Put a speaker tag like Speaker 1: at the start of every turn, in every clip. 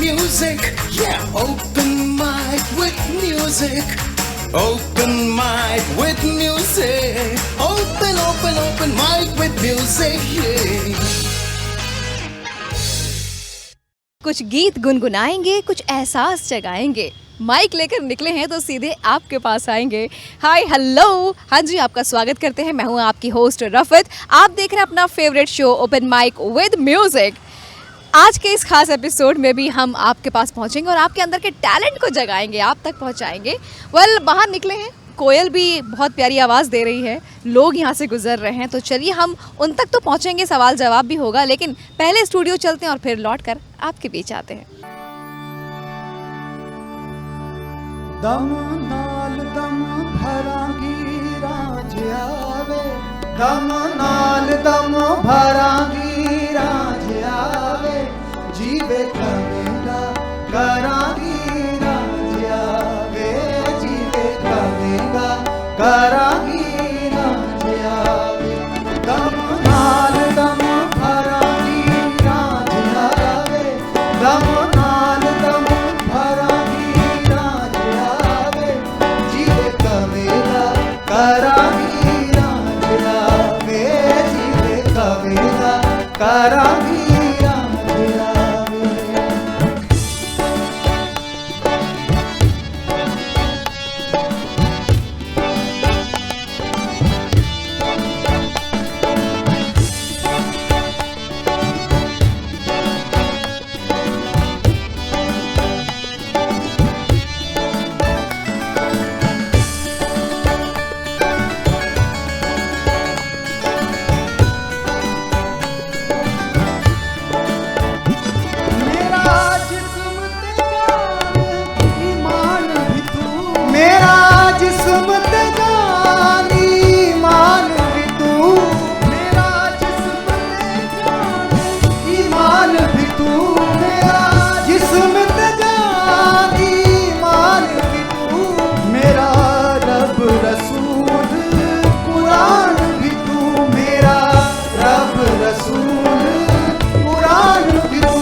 Speaker 1: music. Yeah, open mic with music. Open mic with music. Open mic with music. Yeah.
Speaker 2: कुछ गीत गुनगुनाएंगे, कुछ एहसास जगाएंगे। Mic लेकर निकले हैं तो सीधे आपके पास आएंगे। हाय हेलो, हाँ जी, आपका स्वागत करते हैं। मैं हूँ आपकी होस्ट रफत। आप देख रहे हैं अपना favourite show open mic with music. आज के इस खास एपिसोड में भी हम आपके पास पहुंचेंगे और आपके अंदर के टैलेंट को जगाएंगे, आप तक पहुंचाएंगे। बाहर निकले हैं, कोयल भी बहुत प्यारी आवाज़ दे रही है, लोग यहाँ से गुजर रहे हैं, तो चलिए हम उन तक तो पहुँचेंगे, सवाल जवाब भी होगा, लेकिन पहले स्टूडियो चलते हैं और फिर लौट कर आपके बीच आते हैं।
Speaker 3: दम नाल दम भरांगी राज आवे, दम नाल दम भरांगी राज आवे, जीवे कवेगा करांगी राज आवे, जीवे कवेगा करांगी राज आवे, दम नाल दम भरांगी राज आवे, दम नाल दम भरांगी राज आवे, जीवे कवेगा करांगी राज आवे, जीवे कवेगा करांगी राज आवे। मेरा जिस्म ते जान ईमान भी तू, मेरा जिस्म ते जान ईमान भी तू, मेरा जिस्म ते जान ईमान भी तू, मेरा रब रसूल कुरान भी तू, मेरा रब रसूल कुरान भी तू,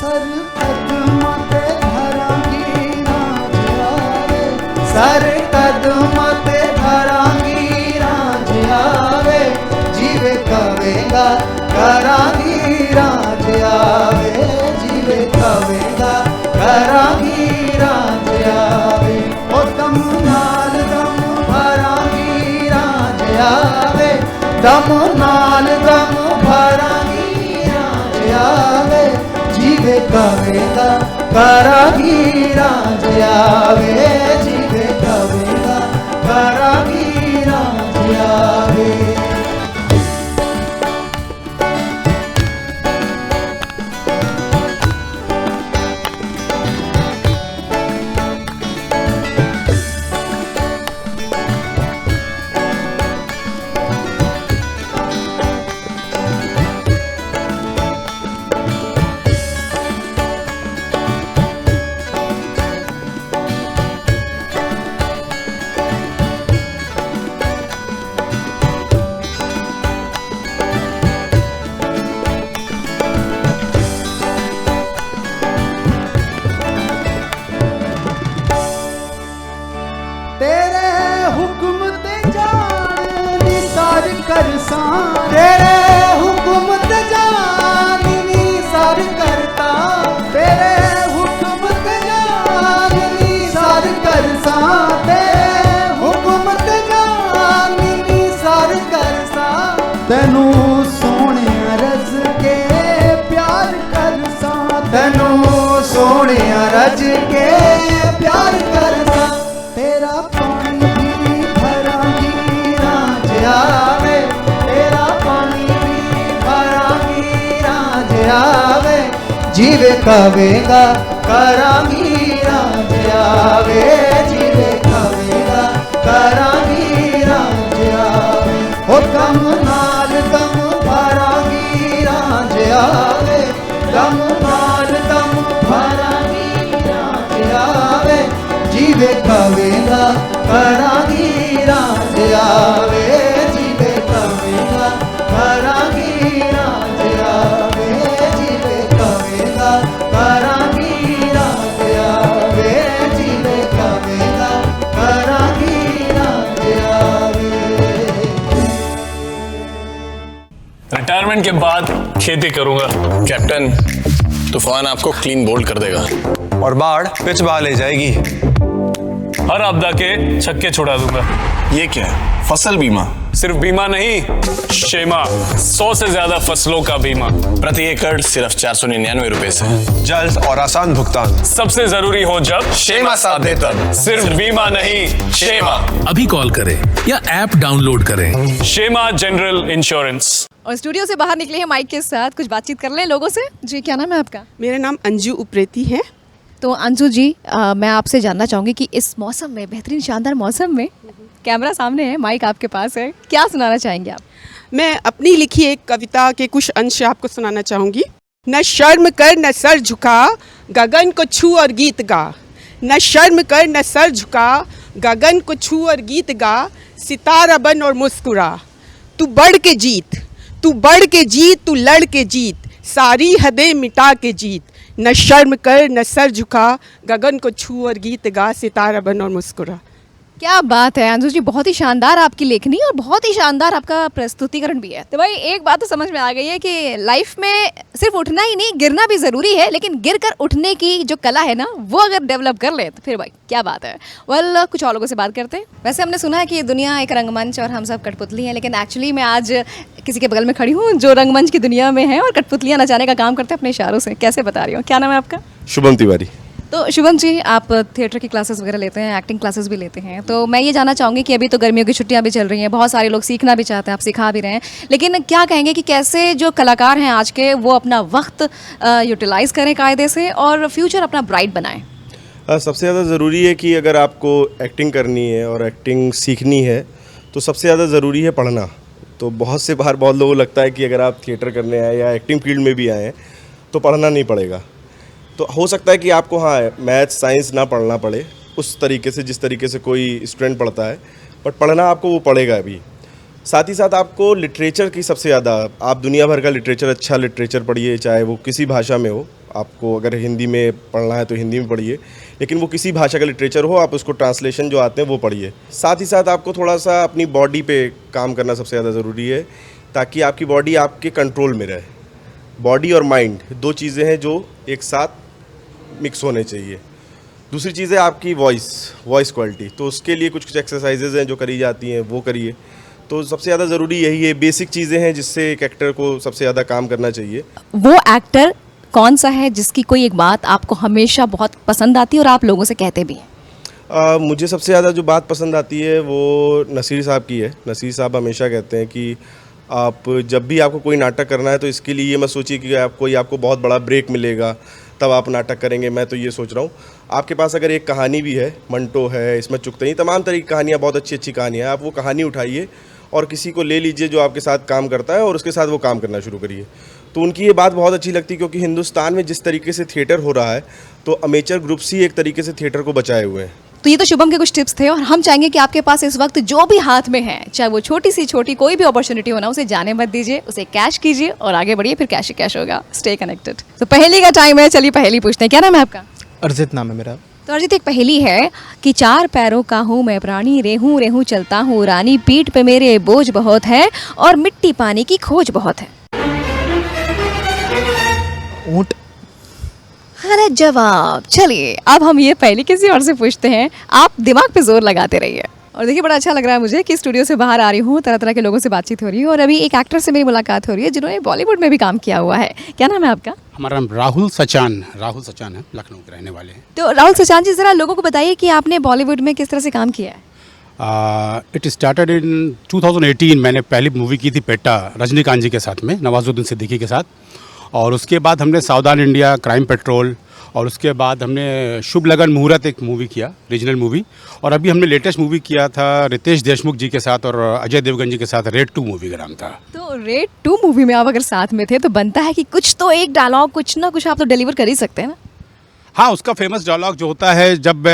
Speaker 3: सर कदमां ते धरांगी राज आवे, सर कदमां ते धरांगी राज आवे, जीवे कवेगा करांगी राज आवे, जीवे कवेगा करांगी राज आवे, ओ दम नाल दम भरांगी राज आवे, दम नाल दम भरांगी राज आवे, जीवे कवेगा करांगी राज आवे, जीवे कवेगा करांगी राज आवे। तेरे हुक्म ते जान निसार करसा, तेरे हुक्म ते जान निसार करता, तेरे हुक्म ते जान निसार करसा, तेरे हुक्म ते जान निसार करसा, तेनू सोने रज के प्यार करसा, तेनू सोने रज के प्यार करसा, तेरा पानी भी भरांगी राज आवे, तेरा पानी भी भरांगी राज आवे, जीवे कवेगा करांगी राज आवे, जीवे कवेगा करांगी राज आवे, ओ दम नाल दम भरांगी राज आवे, दम नाल दम भरांगी राज आवे, जीवे कवेगा करांगी राज आवे, जीवे कवेगा करांगी राज आवे, जीवे कवेगा करांगी
Speaker 4: रिटायरमेंट के बाद खेती करूंगा।
Speaker 5: कैप्टन, तूफान आपको क्लीन बोल्ड कर देगा
Speaker 6: और बाढ़ पिच बहा ले जाएगी।
Speaker 4: हर आपदा के छक्के छुड़ा दूंगा।
Speaker 5: ये क्या है? फसल बीमा?
Speaker 4: सिर्फ बीमा नहीं, शेमा, 100 से ज्यादा फसलों का बीमा।
Speaker 5: प्रति एकड़ सिर्फ 499 रुपए से।
Speaker 6: जल्द और आसान भुगतान।
Speaker 4: सबसे जरूरी हो जब
Speaker 5: शेमा साथ दे तब।
Speaker 4: सिर्फ बीमा नहीं, शेमा।
Speaker 7: अभी कॉल करें या ऐप डाउनलोड करें।
Speaker 4: शेमा जनरल इंश्योरेंस।
Speaker 2: और स्टूडियो से बाहर निकले हैं माइक के साथ, कुछ बातचीत कर लें लोगों से। जी, क्या नाम है आपका?
Speaker 8: मेरा नाम अंजू उप्रेती है।
Speaker 2: तो अंजू जी, मैं आपसे जानना चाहूँगी कि इस मौसम में, बेहतरीन शानदार मौसम में, कैमरा सामने है, माइक आपके पास है, क्या सुनाना चाहेंगे आप?
Speaker 8: मैं अपनी लिखी एक कविता के कुछ अंश आपको सुनाना चाहूँगी। न शर्म कर न सर झुका, गगन को छू और गीत गा। न शर्म कर न सर झुका, गगन को छू और गीत गा। सितारा बन और मुस्कुरा, तू बढ़ के जीत, तू बढ़ के जीत, तू लड़ के जीत, सारी हदें मिटा के जीत। न शर्म कर न सर झुका, गगन को छू और गीत गा। सितारा बन और मुस्कुरा।
Speaker 2: क्या बात है अंजू जी, बहुत ही शानदार आपकी लेखनी और बहुत ही शानदार आपका प्रस्तुतिकरण भी है। तो भाई एक बात तो समझ में आ गई है कि लाइफ में सिर्फ उठना ही नहीं, गिरना भी ज़रूरी है, लेकिन गिर कर उठने की जो कला है ना, वो अगर डेवलप कर ले तो फिर भाई क्या बात है। वेल, कुछ और लोगों से बात करते हैं। वैसे हमने सुना है कि ये दुनिया एक रंगमंच और हम सब कठपुतली हैं, लेकिन एक्चुअली मैं आज किसी के बगल में खड़ी हूँ जो रंगमंच की दुनिया में है और कठपुतलियाँ नचाने का काम करते हैं अपने इशारों से। कैसे बता रही हूँ, क्या नाम है आपका?
Speaker 9: शुभम तिवारी।
Speaker 2: तो शुभम जी, आप थिएटर की क्लासेस वगैरह लेते हैं, एक्टिंग क्लासेस भी लेते हैं, तो मैं ये जानना चाहूँगी कि अभी तो गर्मियों की छुट्टियाँ भी चल रही हैं, बहुत सारे लोग सीखना भी चाहते हैं, आप सिखा भी रहे हैं, लेकिन क्या कहेंगे कि कैसे जो कलाकार हैं आज के, वो अपना वक्त यूटिलाइज़ करें कायदे से और फ्यूचर अपना ब्राइट बनाएं?
Speaker 9: सबसे ज़्यादा ज़रूरी है कि अगर आपको एक्टिंग करनी है और एक्टिंग सीखनी है तो सबसे ज़्यादा ज़रूरी है पढ़ना। तो बहुत से बार बहुत लोगों को लगता है कि अगर आप थिएटर करने आए या एक्टिंग फील्ड में भी आए हैं तो पढ़ना नहीं पड़ेगा। तो हो सकता है कि आपको मैथ साइंस ना पढ़ना पड़े उस तरीके से जिस तरीके से कोई स्टूडेंट पढ़ता है, बट पढ़ना आपको वो पड़ेगा अभी। साथ ही साथ आपको लिटरेचर की सबसे ज़्यादा, आप दुनिया भर का लिटरेचर, अच्छा लिटरेचर पढ़िए, चाहे वो किसी भाषा में हो। आपको अगर हिंदी में पढ़ना है तो हिंदी में पढ़िए, लेकिन वो किसी भाषा का लिटरेचर हो, आप उसको ट्रांसलेशन जो आते हैं वो पढ़िए। साथ ही साथ आपको थोड़ा सा अपनी बॉडी पे काम करना सबसे ज़्यादा ज़रूरी है, ताकि आपकी बॉडी आपके कंट्रोल में रहे। बॉडी और माइंड दो चीज़ें हैं जो एक साथ मिक्स होने चाहिए। दूसरी चीज़ है आपकी वॉइस क्वालिटी, तो उसके लिए कुछ एक्सरसाइजेज हैं जो करी जाती हैं, वो करिए। तो सबसे ज़्यादा ज़रूरी यही है, बेसिक चीज़ें हैं जिससे एक एक्टर को सबसे ज़्यादा काम करना चाहिए।
Speaker 2: वो एक्टर कौन सा है जिसकी कोई एक बात आपको हमेशा बहुत पसंद आती है और आप लोगों से कहते भी हैं?
Speaker 9: मुझे सबसे ज़्यादा जो बात पसंद आती है वो नसीर साहब की है। नसीर साहब हमेशा कहते हैं कि आप जब भी आपको कोई नाटक करना है तो इसके लिए ये मत सोचिए कि आपको बहुत बड़ा ब्रेक मिलेगा तब आप नाटक करेंगे। मैं तो ये सोच रहा हूँ, आपके पास अगर एक कहानी भी है, मंटो है, इसमें चुगतई, तमाम तरह की कहानियाँ, बहुत अच्छी अच्छी कहानियाँ हैं, आप वो कहानी उठाइए और किसी को ले लीजिए जो आपके साथ काम करता है और उसके साथ वो काम करना शुरू करिए। तो उनकी ये बात बहुत अच्छी लगती है, क्योंकि हिंदुस्तान में जिस तरीके से थिएटर हो रहा है तो अमेचर ग्रुप्स ही एक तरीके से थिएटर को बचाए हुए हैं।
Speaker 2: तो ये तो शुभम के कुछ टिप्स थे, और हम चाहेंगे कि आपके पास इस वक्त जो भी हाथ में है, चाहे वो छोटी सी छोटी कोई भी अपॉर्चुनिटी हो ना, उसे जाने मत दीजिए, उसे कैश कीजिए और आगे बढ़िए, फिर कैश ही कैश होगा। Stay connected. तो पहेली का टाइम है, चलिए पहेली पूछते हैं। क्या नाम है आपका?
Speaker 3: अर्जित नाम है मेरा।
Speaker 2: तो अर्जित, एक पहेली है कि 4 पैरों का हूँ मैं प्राणी, रेहूं रेहूं चलता हूँ रानी, पीठ पे मेरे बोझ बहुत है और मिट्टी पानी की खोज बहुत है।
Speaker 3: ऊंट।
Speaker 2: अरे जवाब। चलिए अब हम ये पहले किसी और से पूछते हैं, आप दिमाग पे जोर लगाते रहिए। और देखिए, बड़ा अच्छा लग रहा है मुझे कि स्टूडियो से बाहर आ रही हूँ, तरह तरह के लोगों से बातचीत हो रही है, और अभी एक एक्टर से मेरी मुलाकात हो रही है जिन्होंने बॉलीवुड में भी काम किया हुआ है। क्या नाम है आपका?
Speaker 10: हमारा नाम राहुल सचान है, लखनऊ के रहने वाले हैं।
Speaker 2: तो राहुल सचान जी, ज़रा लोगों को बताइए कि आपने बॉलीवुड में किस तरह से काम किया है।
Speaker 10: It started in 2018। मैंने पहली मूवी की थी पेट्टा, रजनीकांत जी के साथ में, नवाजुद्दीन सिद्दीकी के साथ, और उसके बाद हमने सावधान इंडिया, क्राइम पेट्रोल, और उसके बाद हमने शुभ लगन मुहूर्त एक मूवी किया, रीजनल मूवी, और अभी हमने लेटेस्ट मूवी किया था रितेश देशमुख जी के साथ और अजय देवगन जी के साथ, रेड 2 मूवी का नाम था।
Speaker 2: तो रेड 2 मूवी में आप अगर साथ में थे तो बनता है कि कुछ तो एक डायलॉग, कुछ ना कुछ आप तो डिलीवर कर ही सकते हैं ना?
Speaker 10: हाँ, उसका फेमस डायलॉग जो होता है जब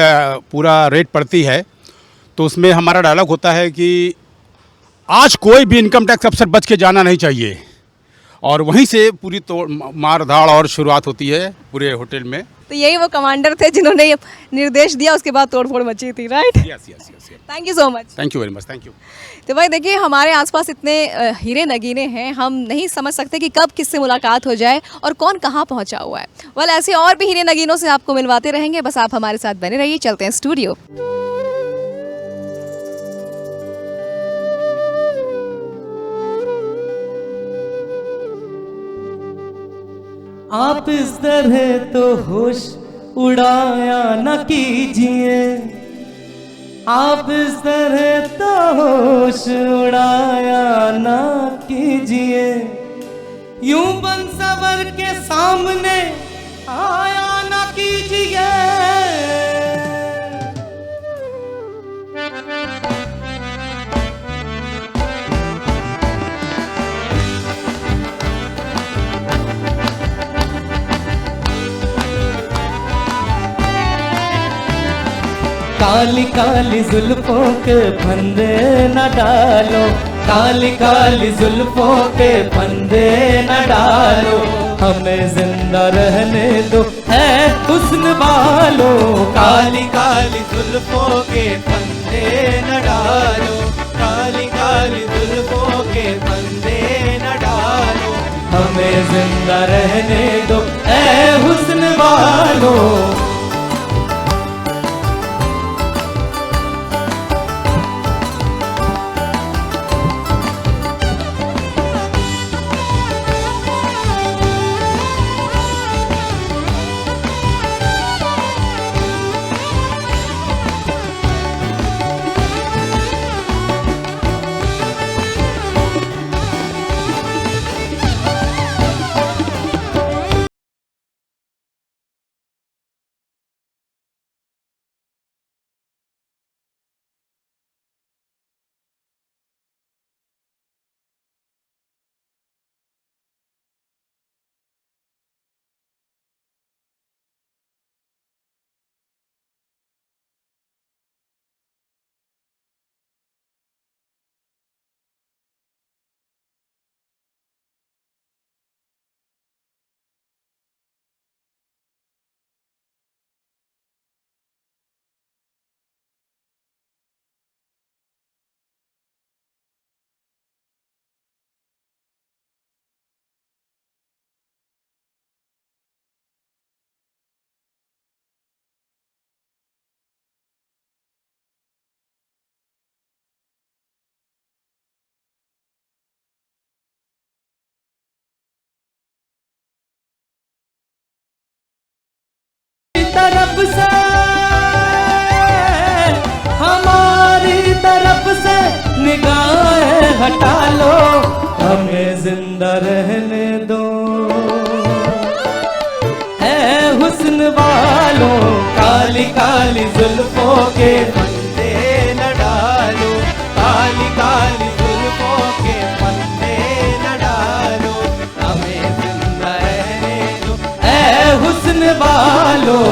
Speaker 10: पूरा रेड पड़ती है तो उसमें हमारा डायलॉग होता है कि आज कोई भी इनकम टैक्स अफसर बच के जाना नहीं चाहिए, और वहीं से पूरी तोड़ मार धाड़ और शुरुआत होती है पूरे होटल में।
Speaker 2: तो यही वो कमांडर थे जिन्होंने ये निर्देश दिया, उसके बाद तोड़फोड़ मची थी, right?
Speaker 10: Yes yes yes.
Speaker 2: Thank you so much.
Speaker 10: Thank you very much, thank you.
Speaker 2: तो भाई देखिए, हमारे आसपास इतने हीरे नगीने हैं, हम नहीं समझ सकते कि कब किससे मुलाकात हो जाए और कौन कहाँ पहुँचा हुआ है। वेल, ऐसे और भी हीरे नगीनों से आपको मिलवाते रहेंगे, बस आप हमारे साथ बने रहिए। चलते हैं स्टूडियो।
Speaker 11: आप इस तरह तो होश उड़ाया न कीजिए, आप इस तरह तो होश उड़ाया न कीजिए, यूं बन सवर के सामने आया न कीजिए। काली काली जुल्फों के फंदे न डालो, काली काली जुल्फों के फंदे न डालो, हमें जिंदा रहने दो है हुस्न वालो। काली काली जुल्फों के फंदे न डालो, काली काली जुल्फों के फंदे न डालो, हमें जिंदा रहने दो है हुस्न वालो। तरफ से हमारी तरफ से निगाहें हटा लो, हमें जिंदा रहने दो है हुस्न वालों। काली काली जुल्फों के फंदे न डालो, काली काली जुल्फों के फंदे न डालो, हमें जिंदा रहने दो है हुस्न वालों।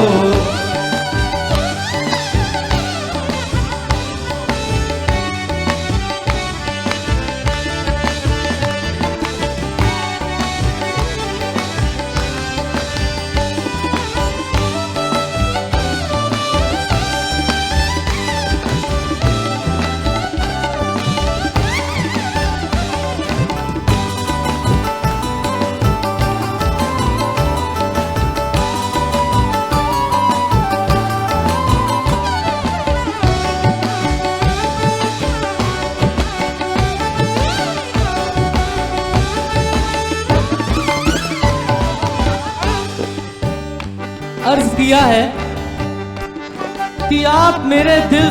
Speaker 11: अर्ज किया है कि आप मेरे दिल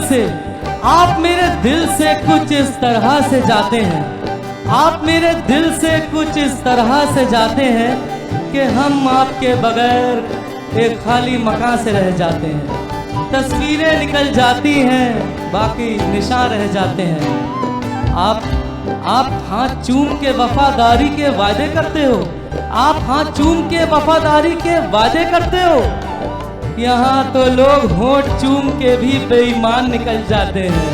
Speaker 11: से कुछ इस तरह से जाते हैं, आप मेरे दिल से कुछ इस तरह से जाते हैं कि हम आपके बगैर एक खाली मकान से रह जाते हैं। तस्वीरें निकल जाती हैं, बाकी निशान रह जाते हैं। आप हाथ चूम के वफादारी के वादे करते हो, आप हाथ चूम के वफादारी के वादे करते हो। यहाँ तो लोग होंठ चूम के भी बेईमान निकल जाते हैं।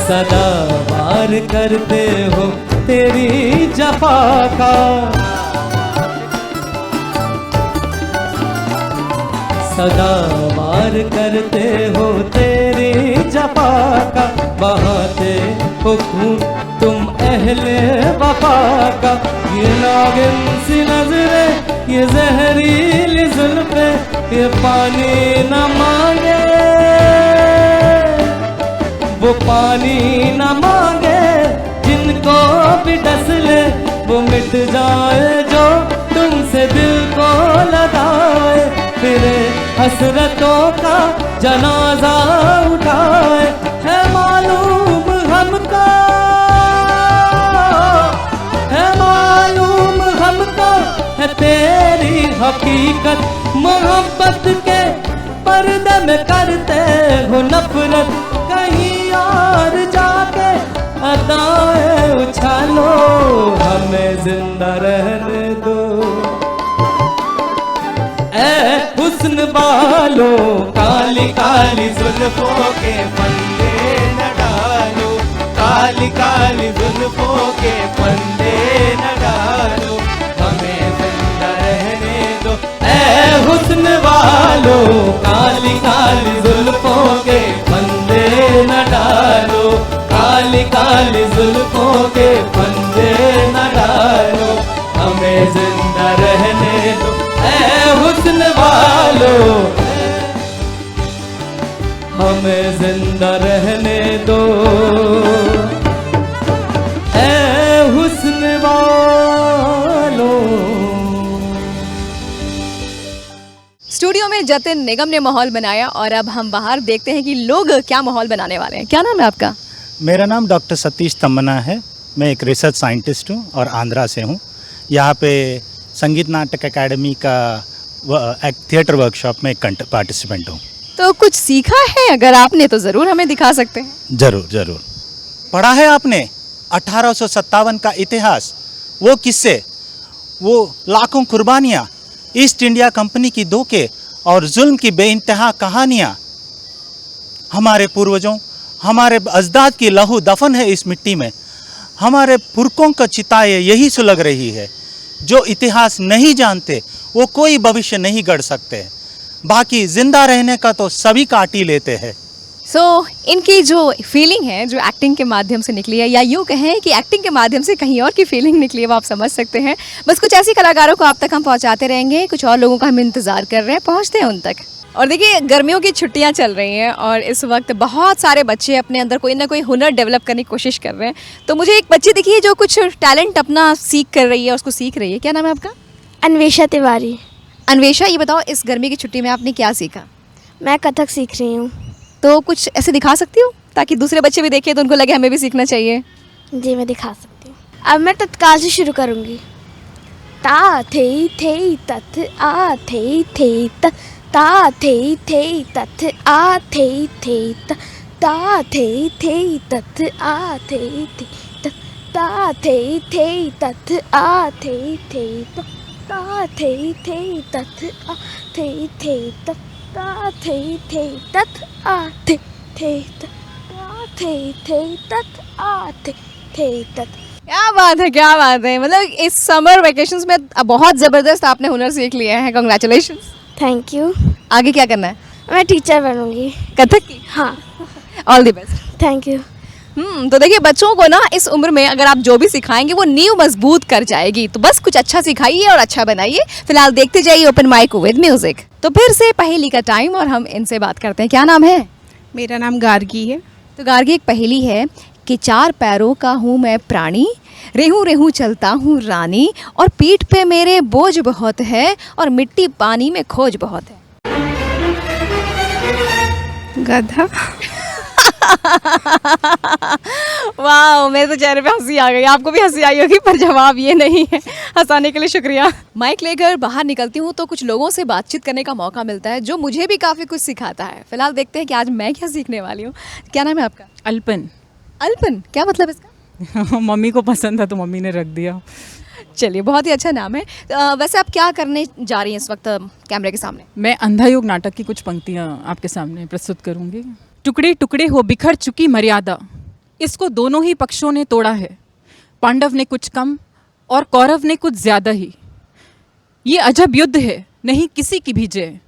Speaker 11: सदा वार करते हो तेरी जफा का। सदा वार करते हो तेरी जफा का, बहाते हो खून तुम अहले वफा का। ये नागिन सी नजरें, ये जहरीली जुल्फें, ये पानी न मांगे, वो पानी न मांगे। जिनको भी डस ले वो मिट जाए, जो तुमसे दिल को लगाए। फिर हसरतों का जनाजा उठाए। है मालूम हमको, है मालूम हमको, है तेरी हकीकत। मोहब्बत के पर्दे में करते हो नफरत, कहीं और जाके अदाएं उछालो। हमें जिंदा रहने दो ऐ हुस्न वालो, काली काली जुल्फों के फंदे न डालो, काली काली जुल्फों के फंदे न डालो। हमें जिंदा रहने दो ऐ हुस्न वालो, काली काली जुल्फों के फंदे न डालो, काली काली जुल्फों के फंदे न डालो। हमें जिंदा रहने दो ऐ हुस्न वालो, हमें जिंदा रहने दो ऐ हुस्न वालो।
Speaker 2: स्टूडियो में जतिन निगम ने माहौल बनाया और अब हम बाहर देखते हैं कि लोग क्या माहौल बनाने वाले हैं। क्या नाम है आपका?
Speaker 3: मेरा नाम डॉक्टर सतीश तमन्ना है। मैं एक रिसर्च साइंटिस्ट हूँ और आंध्रा से हूँ। यहाँ पे संगीत नाटक एकेडमी का थिएटर वर्कशॉप में एक पार्टिसिपेंट हूँ।
Speaker 2: तो कुछ सीखा है अगर आपने तो ज़रूर हमें दिखा सकते हैं।
Speaker 3: ज़रूर ज़रूर। पढ़ा है आपने 1857 का इतिहास, वो किस्से, वो लाखों कुर्बानियाँ, ईस्ट इंडिया कंपनी की धोखे और जुल्म की बेइंतहा कहानियाँ। हमारे पूर्वजों, हमारे अजदाद की लहू दफन है इस मिट्टी में। हमारे पुरखों का चिताएं यही सुलग रही है। जो इतिहास नहीं जानते वो कोई भविष्य नहीं गढ़ सकते। बाकी जिंदा रहने का तो सभी काट ही लेते हैं।
Speaker 2: इनकी जो फीलिंग है, जो एक्टिंग के माध्यम से निकली है, या यूँ कहें कि एक्टिंग के माध्यम से कहीं और की फीलिंग निकली है, वो आप समझ सकते हैं। बस कुछ ऐसी कलाकारों को आप तक हम पहुंचाते रहेंगे। कुछ और लोगों का हम इंतज़ार कर रहे हैं, पहुंचते हैं उन तक। और देखिए, गर्मियों की छुट्टियां चल रही हैं और इस वक्त बहुत सारे बच्चे अपने अंदर कोई ना कोई हुनर डेवलप करने की कोशिश कर रहे हैं। तो मुझे एक बच्ची दिखी है जो कुछ टैलेंट अपना सीख कर रही है, उसको सीख रही है। क्या नाम है आपका?
Speaker 12: अन्वेषा तिवारी।
Speaker 2: अन्वेषा, ये बताओ इस गर्मी की छुट्टी में आपने क्या सीखा?
Speaker 12: मैं कथक सीख रही हूँ।
Speaker 2: तो कुछ ऐसे दिखा सकती हो ताकि दूसरे बच्चे भी देखें तो उनको लगे हमें भी सीखना चाहिए।
Speaker 12: जी मैं दिखा सकती हूँ। अब मैं तत्काल से शुरू करूँगी। ता थे तथ आ थे तथ, ता थे तथ आ थे तथ, ता थे तथ आ थे तथ, ता थे तथ आ थे तथ, ता थे तथ आ थे तथ, ता थे तथ आ थे तथ, ता थे तथ आ थे तथ।
Speaker 2: क्या बात है, क्या बात है। मतलब इस समर वेकेशंस में बहुत ज़बरदस्त आपने हुनर सीख लिया है। कांग्रेचुलेशंस।
Speaker 12: Thank you.
Speaker 2: आगे क्या करना है?
Speaker 12: मैं टीचर बनूंगी
Speaker 2: कथक की।
Speaker 12: हाँ।
Speaker 2: All the best.
Speaker 12: Thank you.
Speaker 2: तो देखिए, बच्चों को ना इस उम्र में अगर आप जो भी सिखाएंगे वो नींव मजबूत कर जाएगी। तो बस कुछ अच्छा सिखाइए और अच्छा बनाइए। फिलहाल देखते जाइए ओपन माइक विद म्यूजिक। तो फिर से पहेली का टाइम और हम इनसे बात करते हैं। क्या नाम है?
Speaker 8: मेरा नाम गार्गी है।
Speaker 2: तो गार्गी, एक पहेली है कि 4 पैरों का हूँ मैं प्राणी, रेहू रेहू चलता हूँ रानी, और पीठ पे मेरे बोझ बहुत है और मिट्टी पानी में खोज बहुत है।
Speaker 8: गधा।
Speaker 2: वाह, मेरे तो चेहरे पे हंसी आ गई। आपको भी हंसी आई होगी, पर जवाब ये नहीं है। हंसाने के लिए शुक्रिया। माइक लेकर बाहर निकलती हूँ तो कुछ लोगों से बातचीत करने का मौका मिलता है जो मुझे भी काफ़ी कुछ सिखाता है। फिलहाल देखते हैं कि आज मैं क्या सीखने वाली हूँ। क्या नाम है आपका?
Speaker 13: अल्पन।
Speaker 2: अल्पन, क्या मतलब इसका?
Speaker 13: मम्मी को पसंद था तो मम्मी ने रख दिया।
Speaker 2: चलिए, बहुत ही अच्छा नाम है। वैसे आप क्या करने जा रही हैं इस वक्त कैमरे के सामने?
Speaker 13: मैं अंधा योग नाटक की कुछ पंक्तियाँ आपके सामने प्रस्तुत करूँगी। टुकड़े टुकड़े हो बिखर चुकी मर्यादा, इसको दोनों ही पक्षों ने तोड़ा है। पांडव ने कुछ कम और कौरव ने कुछ ज़्यादा ही। ये अजब युद्ध है, नहीं किसी की भी जय,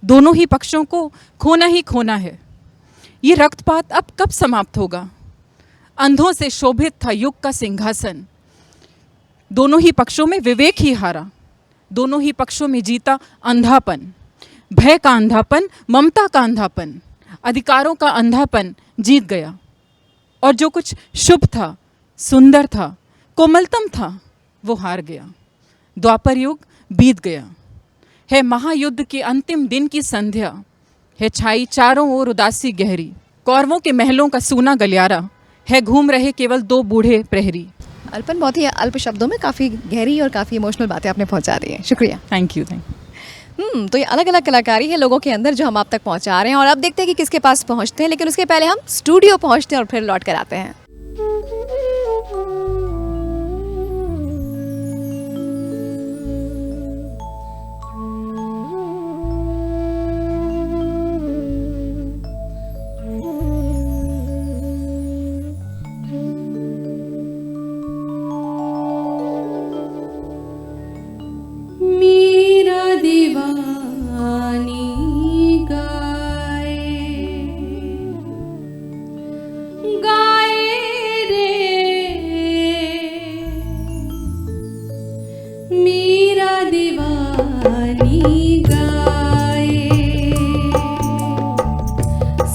Speaker 13: दोनों ही पक्षों को खोना ही खोना है। ये रक्तपात अब कब समाप्त होगा? अंधों से शोभित था युग का सिंहासन, दोनों ही पक्षों में विवेक ही हारा, दोनों ही पक्षों में जीता अंधापन, भय का अंधापन, ममता का अंधापन, अधिकारों का अंधापन जीत गया। और जो कुछ शुभ था, सुंदर था, कोमलतम था, वो हार गया। द्वापर युग बीत गया है, महायुद्ध के अंतिम दिन की संध्या है, छाई चारों ओर उदासी गहरी, कौरवों के महलों का सूना गलियारा है, घूम रहे केवल दो बूढ़े प्रहरी।
Speaker 2: अल्पन, बहुत ही अल्प शब्दों में काफ़ी गहरी और काफ़ी इमोशनल बातें आपने पहुंचा दी हैं, शुक्रिया।
Speaker 13: Thank you.
Speaker 2: तो ये अलग अलग कलाकारी है लोगों के अंदर जो हम आप तक पहुंचा रहे हैं, और अब देखते हैं कि किसके पास पहुंचते हैं, लेकिन उसके पहले हम स्टूडियो पहुंचते हैं और फिर लौट कर आते हैं।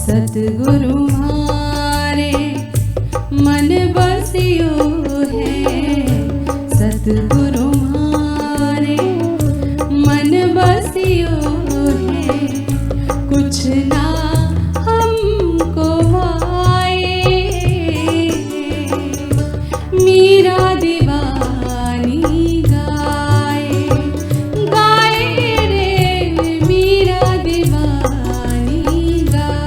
Speaker 14: सतगुरु मारे मन बसियो है, सतगुरु मारे मन बसियो है, कुछ ना हमको भाए, मीरा दीवानी गाए, गाए रे मीरा दीवानी गाए।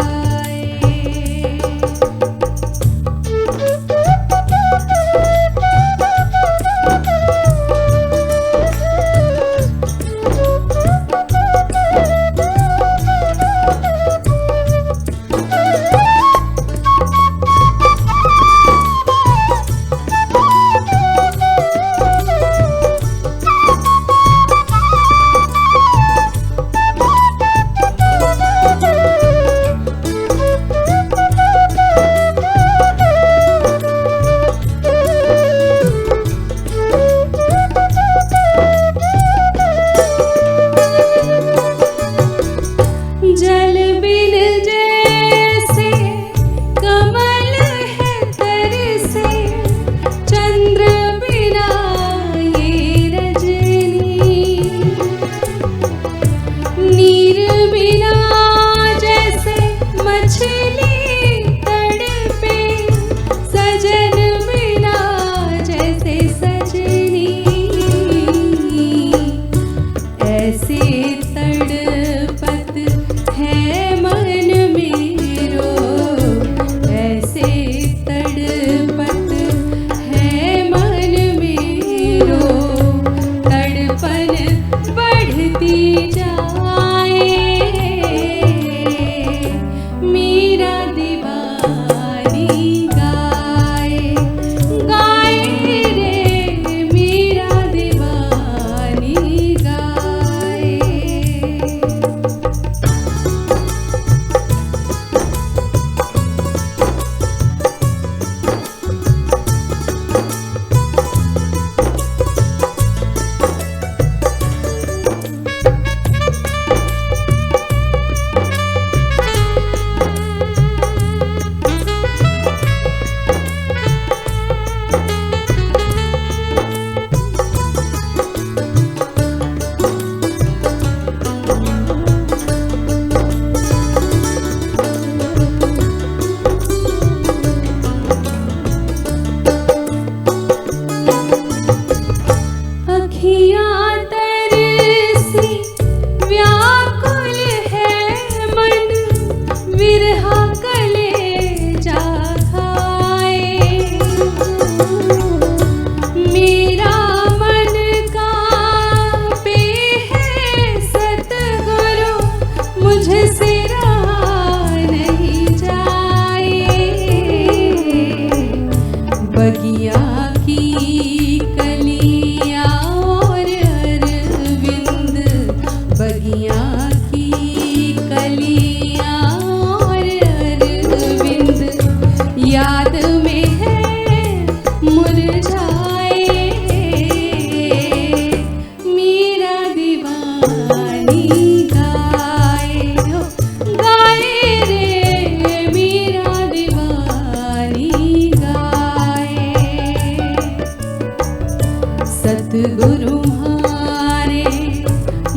Speaker 14: सतगुरु म्हारे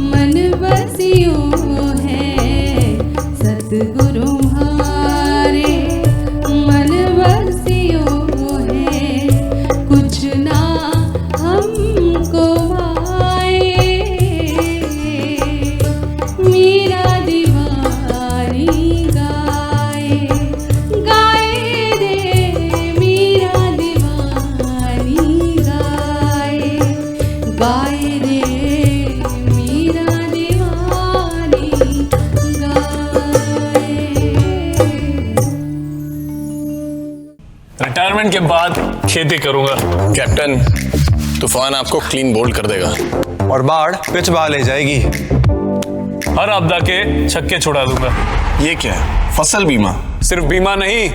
Speaker 14: मन बसियो है, सतगुरु म्हारे मन बसियो है, कुछ ना हमको आए, मीरा दीवानी गाए, गाए रे मीरा दीवानी गाए, गाए रे मीरा दीवानी गाए।
Speaker 4: रिटायरमेंट के बाद खेती करूंगा।
Speaker 5: कैप्टन, तूफान आपको क्लीन बोल्ड कर देगा।
Speaker 6: और बाढ़ पिच बहा ले जाएगी।
Speaker 4: हर आपदा के छक्के छुड़ा दूंगा।
Speaker 5: ये क्या है? फसल बीमा?
Speaker 4: सिर्फ बीमा नहीं,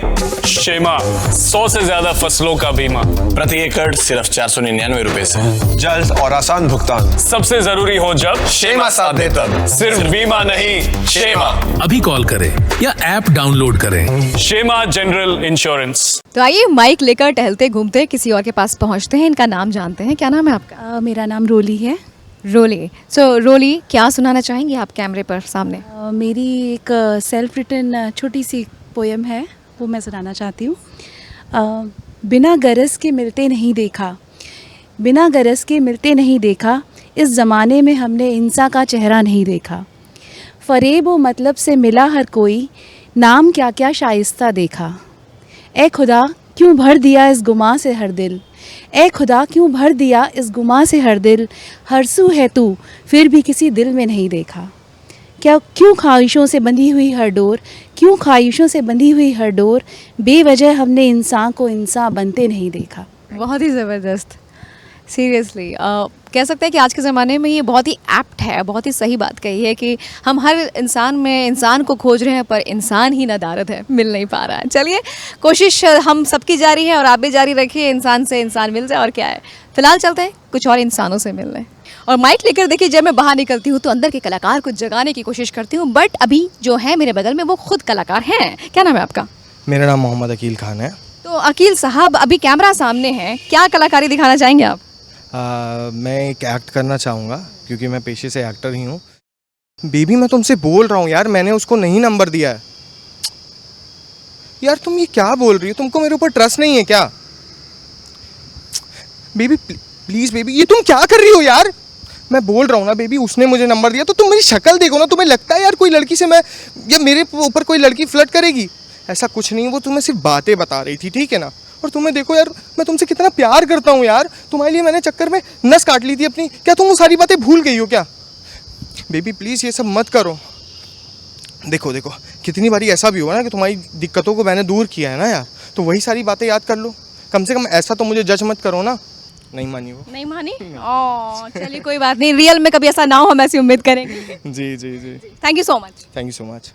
Speaker 4: शेमा 100 से ज्यादा फसलों का बीमा,
Speaker 5: प्रति एकड़ सिर्फ 499 रुपए से।
Speaker 6: जल्द और आसान भुगतान।
Speaker 4: सबसे जरूरी हो जब
Speaker 5: शेमा साथ दे तब।
Speaker 4: सिर्फ बीमा नहीं, शेमा।
Speaker 7: अभी कॉल करें या ऐप डाउनलोड करें।
Speaker 4: शेमा जनरल इंश्योरेंस।
Speaker 2: तो आइए माइक लेकर टहलते घूमते किसी और के पास पहुंचते हैं, इनका नाम जानते हैं। क्या नाम है आपका?
Speaker 15: मेरा नाम रोली है।
Speaker 2: रोली। रोली, क्या सुनाना चाहेंगी आप कैमरे पर सामने?
Speaker 15: मेरी एक सेल्फ रिटन छोटी सी पोयम है, वो मैं सुनाना चाहती हूँ। बिना गरज के मिलते नहीं देखा, बिना गरज के मिलते नहीं देखा, इस ज़माने में हमने इंसान का चेहरा नहीं देखा। फ़रेब व मतलब से मिला हर कोई, नाम क्या क्या शाइस्ता देखा। ए खुदा क्यों भर दिया इस गुमा से हर दिल, ए खुदा क्यों भर दिया इस गुमा से हर दिल, हरसू है तू फिर भी किसी दिल में नहीं देखा। क्या क्यों ख्वाहिशों से बंधी हुई हर डोर, क्यों ख्वाहिशों से बंधी हुई हर डोर, बेवजह हमने इंसान को इंसान बनते नहीं देखा।
Speaker 2: बहुत ही ज़बरदस्त। सीरियसली कह सकते हैं कि आज के ज़माने में ये बहुत ही एप्ट है, बहुत ही सही बात कही है कि हम हर इंसान में इंसान को खोज रहे हैं पर इंसान ही नदारद है, मिल नहीं पा रहा है। चलिए, कोशिश हम सबकी जारी है और आप भी जारी रखिए, इंसान से इंसान मिल जाए। और क्या है, फिलहाल चलते हैं कुछ और इंसानों से मिलने। और माइक लेकर देखिए, जब मैं बाहर निकलती हूँ तो अंदर के कलाकार को जगाने की कोशिश करती हूँ, बट अभी जो है मेरे बगल में वो खुद कलाकार हैं। क्या नाम है आपका?
Speaker 16: मेरा नाम मोहम्मद अकील खान है।
Speaker 2: तो अकील साहब, अभी कैमरा सामने है, क्या कलाकारी दिखाना चाहेंगे आप?
Speaker 16: मैं एक एक्ट करना चाहूँगा क्योंकि मैं पेशे से एक्टर ही हूँ। बेबी, मैं तुमसे बोल रहा हूँ यार, मैंने उसको नहीं नंबर दिया है। यार तुम ये क्या बोल रही हो? तुमको मेरे ऊपर ट्रस्ट नहीं है क्या? बेबी प्लीज़ बेबी, ये तुम क्या कर रही हो यार? मैं बोल रहा हूँ ना बेबी, उसने मुझे नंबर दिया। तो तुम मेरी शक्ल देखो ना, तुम्हें लगता है यार कोई लड़की से मैं या मेरे ऊपर कोई लड़की फ्लर्ट करेगी? ऐसा कुछ नहीं, वो तुम्हें सिर्फ बातें बता रही थी, ठीक है ना? और तुम्हें देखो यार, मैं तुमसे कितना प्यार करता हूँ यार। तुम्हारे लिए मैंने चक्कर में नस काट ली थी अपनी। क्या तुम वो सारी बातें भूल गई हो क्या? बेबी प्लीज़ ये सब मत करो। देखो देखो, कितनी बारी ऐसा भी हुआ ना कि तुम्हारी दिक्कतों को मैंने दूर किया है ना यार, तो वही सारी बातें याद कर लो। कम से कम ऐसा तो मुझे जज मत करो ना। नहीं मानी वो?
Speaker 2: नहीं मानी? चलिए कोई बात नहीं, रियल में कभी ऐसा ना हो, हम ऐसी उम्मीद करेंगे।
Speaker 16: जी जी जी,
Speaker 2: thank you so much.
Speaker 16: Thank you so much.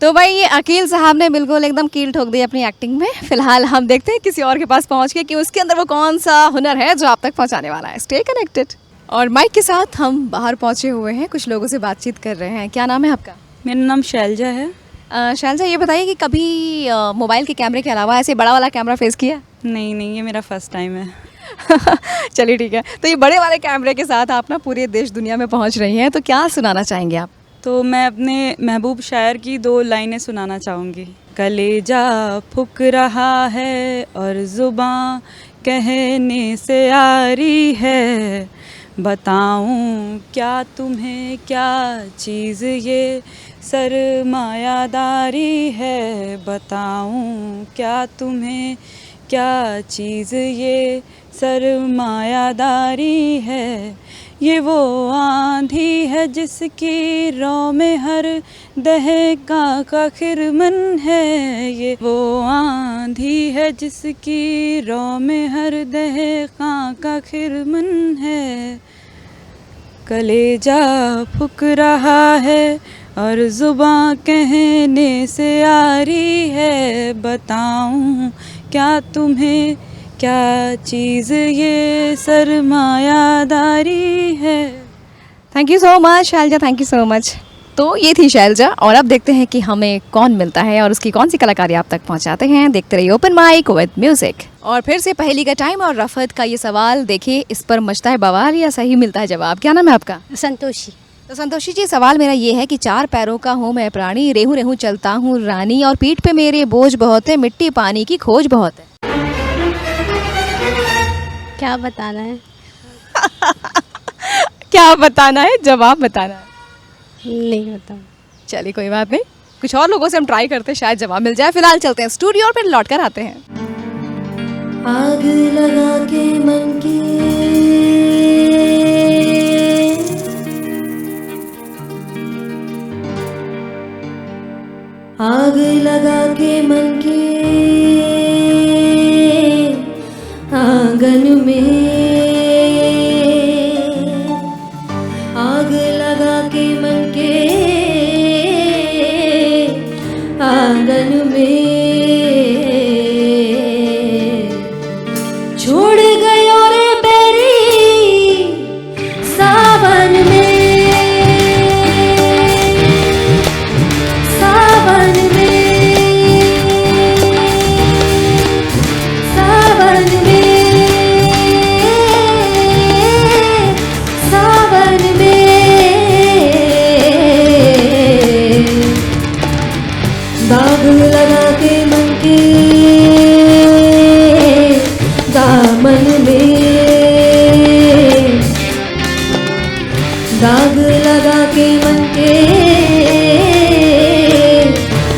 Speaker 2: तो भाई, ये अकील साहब ने बिल्कुल एकदम कील ठोक दी अपनी एक्टिंग में। फिलहाल हम देखते हैं किसी और के पास पहुंच के कि उसके अंदर वो कौन सा हुनर है जो आप तक पहुंचाने वाला है। Stay connected. और माइक के साथ हम बाहर पहुंचे हुए हैं, कुछ लोगों से बातचीत कर रहे हैं। क्या नाम है आपका?
Speaker 15: मेरा नाम शैलजा है।
Speaker 2: शैलजा, ये बताइए कि कभी मोबाइल के कैमरे के अलावा ऐसे बड़ा वाला कैमरा फेस किया?
Speaker 15: नहीं नहीं, ये मेरा फर्स्ट टाइम है।
Speaker 2: चलिए ठीक है। तो ये बड़े वाले कैमरे के साथ आप ना पूरे देश दुनिया में पहुंच रही हैं, तो क्या सुनाना चाहेंगे आप?
Speaker 15: तो मैं अपने महबूब शायर की 2 लाइनें सुनाना चाहूँगी। कलेजा फूक रहा है और ज़ुबां कहने से आ रही है, बताऊं क्या तुम्हें क्या चीज़ ये सरमायादारी है, बताऊं क्या तुम्हें क्या चीज़ ये सरमायादारी है। ये वो आंधी है जिसकी रौ में हर दहका का खिरमन है, ये वो आंधी है जिसकी रौ में हर दहका का खिरमन है। कलेजा फूक रहा है और जुबां कहने से आ रही है, बताऊं क्या तुम्हें क्या चीज़ ये सरमायादारी है।
Speaker 2: Thank you so much Shailaja, thank you so much. तो ये थी शैलजा, और अब देखते हैं कि हमें कौन मिलता है और उसकी कौन सी कलाकारी आप तक पहुंचाते हैं। देखते रहिए ओपन माइक विद म्यूजिक। और फिर से पहेली का टाइम और रफत का ये सवाल, देखिए इस पर मचता है बवाल या सही मिलता है जवाब। क्या नाम है आपका?
Speaker 17: संतोषी।
Speaker 2: तो संतोषी जी, सवाल मेरा ये है कि 4 पैरों का हूँ मैं प्राणी, रेहू रेहू चलता हूँ रानी, और पीठ पे मेरे बोझ बहुत है, मिट्टी पानी की खोज बहुत है।
Speaker 17: क्या बताना है?
Speaker 2: क्या बताना है? जवाब बताना है?
Speaker 17: नहीं बता।
Speaker 2: चलिए कोई बात नहीं, कुछ और लोगों से हम ट्राई करते हैं, शायद जवाब मिल जाए। फिलहाल चलते हैं स्टूडियो और फिर लौट कर आते हैं।
Speaker 14: आग लगा के मन की आग लगा के मन के आंगन में, आग लगा के मन के आंगन में, छोड़ गयो रे बेरी सावन में, सावन में, सावन में, सावन में, दाग लगा के मन के दामन में, दाग लगा के मन के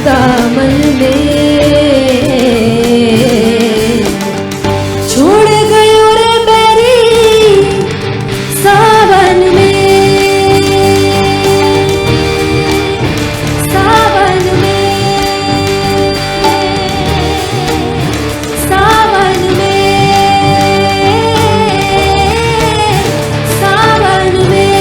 Speaker 14: दामन में, छोड़ गयो रे बेरी सावन में, सावन में, सावन में, सावन में,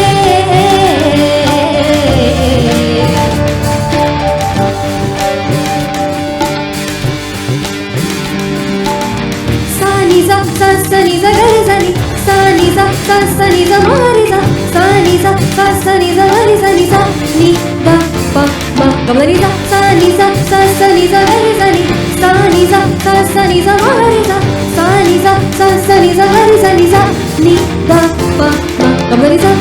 Speaker 14: सानी सा सा सनी सा गरे सनी, सानी सा सा सनी सा मारी सा, सानी सा सा सनी सा गरे सनी सा, नी दा पा मा गमरी सा, सानी सा सा सनी सा गरे सनी, सानी सा सा सनी सा मारी सा, सानी सा सा सनी सा गरे सनी सा, नी दा पा मा गमरी सा।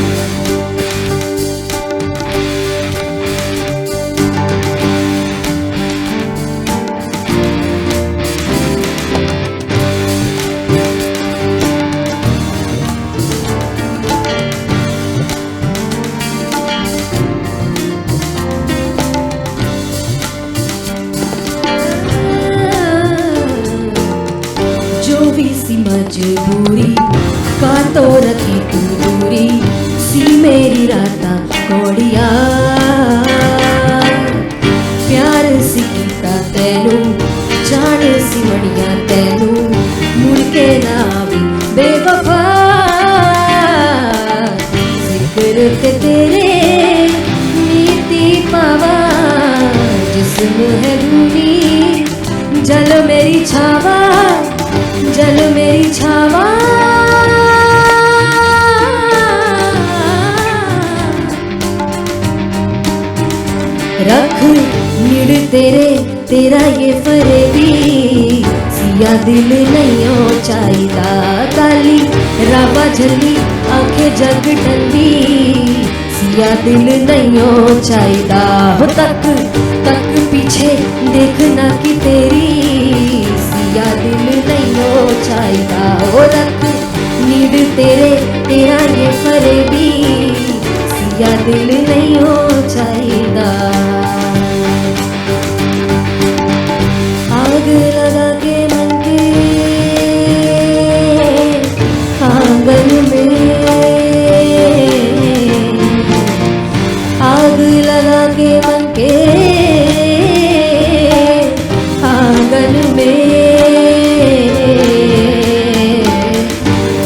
Speaker 14: जो भी सी मजबूरी का तो रखी तू दूरी, सी मेरी राता कोड़िया, प्यार सी कीता तैनू जाने सी मड़िया तैनू, मुड़ के ना आवी बेवफा, जिक्र के तेरे नीति पावा, जिस्म है रूनी जल मेरी छावा, जल मेरी छावा, रख निड़ तेरे तेरा ये फरेबी, सिया दिल नहीं हो चाहिदा, काली राबा झली आंखें जग ठंडी, सिया दिल नहीं हो चाहिदा, हो तक तक पीछे देखना कि तेरी, सिया दिल नहीं हो चाहिदा, हो रख नीड तेरे तेरा ये फरेबी, सिया दिल नहीं हो चाहिदा। आग लगा के मन के आंगन में, आग लगा के मन के आंगन में,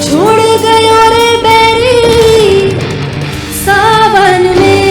Speaker 14: छोड़ गयो रे बेरी सावन में,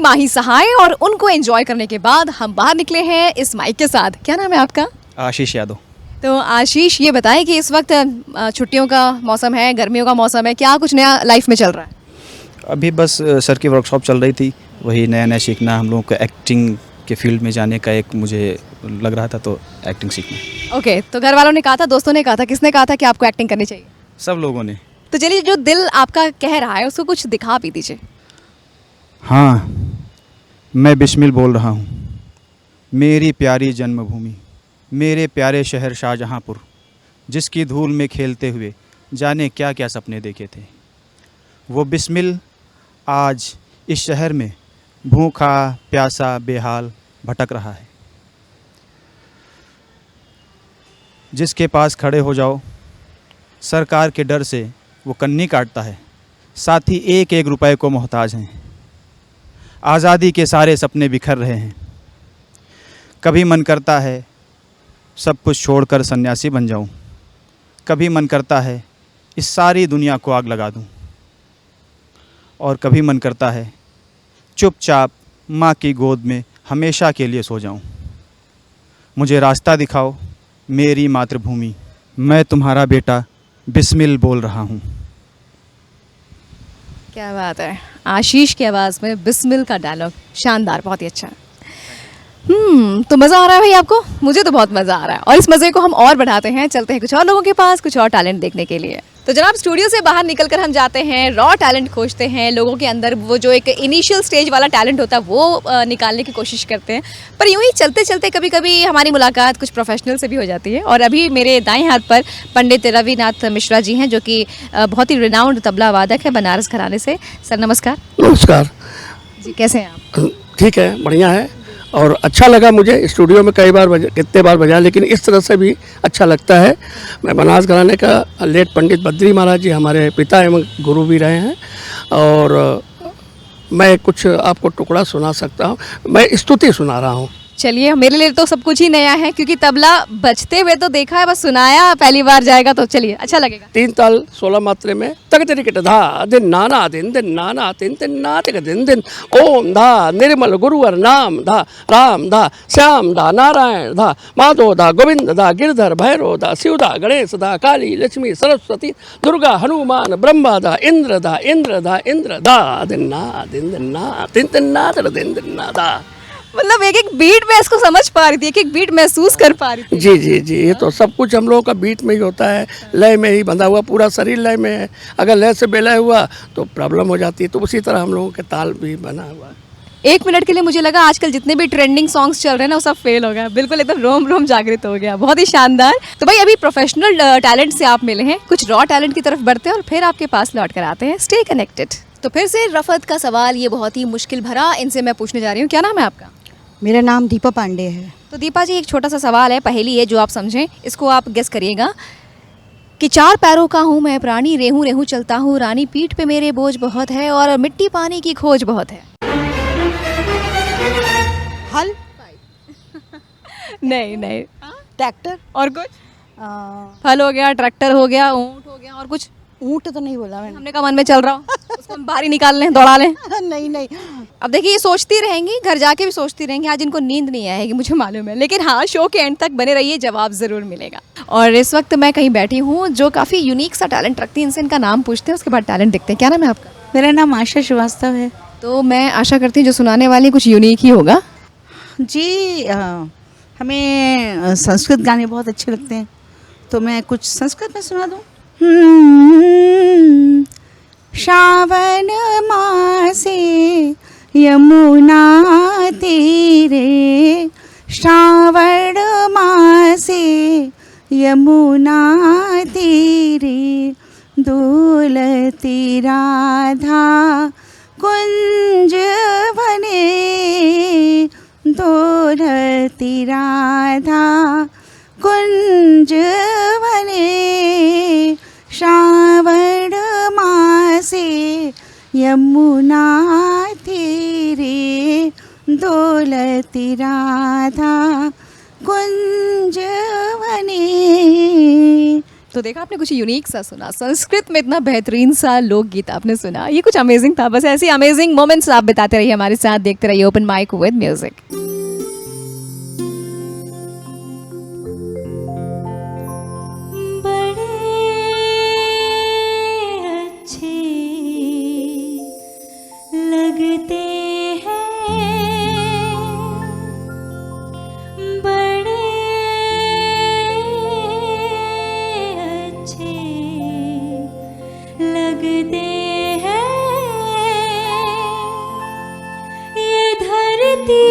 Speaker 2: माही सहाय और उनको एंजॉय करने के बाद हम बाहर निकले हैं इस माइक के साथ। क्या नाम है आपका?
Speaker 18: आशीष यादव।
Speaker 2: तो आशीष, ये बताएं कि इस वक्त छुट्टियों का मौसम है, गर्मियों का मौसम है, क्या कुछ नया लाइफ में चल रहा है?
Speaker 18: अभी बस सर की वर्कशॉप चल रही थी, वही नया नया सीखना, हम लोगों को एक्टिंग के फील्ड में जाने का एक मुझे लग रहा था, तो एक्टिंग सीखना।
Speaker 2: ओके, तो घर वालों ने कहा था, दोस्तों ने कहा था, किसने कहा था कि आपको एक्टिंग करनी चाहिए?
Speaker 18: सब लोगों ने।
Speaker 2: तो चलिए, जो दिल आपका कह रहा है उसको कुछ दिखा भी दीजिए।
Speaker 18: हाँ, मैं बिस्मिल बोल रहा हूँ। मेरी प्यारी जन्मभूमि, मेरे प्यारे शहर शाहजहाँपुर, जिसकी धूल में खेलते हुए जाने क्या क्या सपने देखे थे, वो बिस्मिल आज इस शहर में भूखा प्यासा बेहाल भटक रहा है। जिसके पास खड़े हो जाओ, सरकार के डर से वो कन्नी काटता है, साथ ही एक एक रुपए को मोहताज हैं। आज़ादी के सारे सपने बिखर रहे हैं। कभी मन करता है सब कुछ छोड़कर सन्यासी बन जाऊं, कभी मन करता है इस सारी दुनिया को आग लगा दूं, और कभी मन करता है चुपचाप माँ की गोद में हमेशा के लिए सो जाऊं। मुझे रास्ता दिखाओ मेरी मातृभूमि, मैं तुम्हारा बेटा बिस्मिल बोल रहा हूँ।
Speaker 2: क्या बात है, आशीष की आवाज़ में बिस्मिल का डायलॉग शानदार, बहुत ही अच्छा। तो मज़ा आ रहा है भाई आपको? मुझे तो बहुत मज़ा आ रहा है, और इस मज़े को हम और बढ़ाते हैं, चलते हैं कुछ और लोगों के पास कुछ और टैलेंट देखने के लिए। तो जनाब, स्टूडियो से बाहर निकलकर हम जाते हैं, रॉ टैलेंट खोजते हैं, लोगों के अंदर वो जो एक इनिशियल स्टेज वाला टैलेंट होता है वो निकालने की कोशिश करते हैं। पर यूँ ही चलते चलते कभी कभी हमारी मुलाकात कुछ प्रोफेशनल से भी हो जाती है, और अभी मेरे दाएं हाथ पर पंडित रविनाथ मिश्रा जी हैं, जो कि बहुत ही रिनाउंड तबला वादक है बनारस घराने से। सर नमस्कार।
Speaker 19: नमस्कार
Speaker 2: जी, कैसे हैं आप?
Speaker 19: ठीक है, बढ़िया है, और अच्छा लगा मुझे। स्टूडियो में कितने बार बजाया, लेकिन इस तरह से भी अच्छा लगता है। मैं बनारस घराने का लेट पंडित बद्री महाराज जी हमारे पिता एवं गुरु भी रहे हैं, और मैं कुछ आपको टुकड़ा सुना सकता हूँ। मैं स्तुति सुना रहा हूँ।
Speaker 2: चलिए, मेरे लिए तो सब कुछ ही नया है, क्योंकि तबला बजते हुए तो देखा है, बस सुनाया पहली बार जाएगा, तो चलिए अच्छा लगेगा।
Speaker 19: 3 ताल 16 मात्रे में तक तिरिकट धा दिन नाना दिन दिन नाना दिन दिन नातिक दिन दिन ओम धा निर्मल गुरुवर नाम धा राम धा श्याम धा नारायण धा माधव धा गोविंद धा गिरधर भैरव धा शिव धा गणेश धा काली लक्ष्मी सरस्वती दुर्गा हनुमान ब्रह्मा धा इंद्र धा इंद्र धा दिन ना दिन दिन ना दिन दिन ना दिन दिन ना धा।
Speaker 2: मतलब एक एक बीट में इसको समझ पा रही थी, एक एक बीट महसूस कर पा रही थी।
Speaker 19: जी जी जी, ये तो सब कुछ हम लोगों का बीट में ही होता है, लय में ही बंधा हुआ, पूरा शरीर लय में है। अगर लय से बेलय हुआ तो प्रॉब्लम हो जाती है, तो उसी तरह हम लोगों के ताल भी बना हुआ है।
Speaker 2: 1 मिनट के लिए मुझे लगा आजकल जितने भी ट्रेंडिंग सॉन्ग्स चल रहे हैं ना, वो सब फेल हो गया, बिल्कुल एकदम रोम रोम जागृत हो गया, बहुत ही शानदार। तो भाई, अभी प्रोफेशनल टैलेंट से आप मिले हैं, कुछ रॉ टैलेंट की तरफ बढ़ते हैं और फिर आपके पास लौट कर आते हैं। Stay connected. तो फिर से रफत का सवाल, ये बहुत ही मुश्किल भरा, इनसे मैं पूछने जा रही हूँ। क्या नाम है आपका?
Speaker 20: मेरा नाम दीपा पांडे है।
Speaker 2: तो दीपा जी, एक छोटा सा सवाल है, पहेली है, जो आप समझें, इसको आप गेस करिएगा कि 4 पैरों का हूँ मैं प्राणी, रेहूं रेहूं चलता हूँ रानी, पीठ पे मेरे बोझ बहुत है और मिट्टी पानी की खोज बहुत है।
Speaker 20: हल?
Speaker 2: नहीं नहीं।
Speaker 20: ट्रैक्टर?
Speaker 2: और कुछ? फल हो गया, ट्रैक्टर हो गया, ऊँट हो गया, और कुछ?
Speaker 20: ऊँट तो नहीं बोला मैंने।
Speaker 2: हमने कहा मन में चल रहा हो, उसको हम बाहर ही निकाल लें, दौड़ा लें।
Speaker 20: नहीं नहीं।
Speaker 2: अब देखिए, ये सोचती रहेंगी, घर जाके भी सोचती रहेंगी, आज इनको नींद नहीं आएगी, मुझे मालूम है, लेकिन हाँ, शो के एंड तक बने रहिए, जवाब ज़रूर मिलेगा। और इस वक्त मैं कहीं बैठी हूँ जो काफ़ी यूनिक सा टैलेंट रखती है, इनसे इनका नाम पूछते हैं, उसके बाद टैलेंट देखते हैं। क्या नाम है आपका?
Speaker 20: मेरा नाम आशा श्रीवास्तव है।
Speaker 2: तो मैं आशा करती हूँ जो सुनाने वाली कुछ यूनिक ही होगा।
Speaker 20: जी, हमें संस्कृत गाने बहुत अच्छे लगते हैं, तो मैं कुछ संस्कृत में सुना दूँ। श्रावण मासे यमुना तीरे, श्रावण मासे यमुना तीरे, डोलती राधा कुंज बने, डोलती राधा कुंज बने, श्रावण मासे यमुना तीरे, डोलती राधा कुंज बने।
Speaker 2: तो देखा आपने, कुछ यूनिक सा सुना, संस्कृत में इतना बेहतरीन सा लोकगीत आपने सुना, ये कुछ अमेजिंग था। बस ऐसी अमेजिंग मोमेंट्स आप बिताते रहिए हमारे साथ, देखते रहिए ओपन माइक विद म्यूजिक।
Speaker 14: लगते हैं बड़े अच्छे लगते हैं ये धरती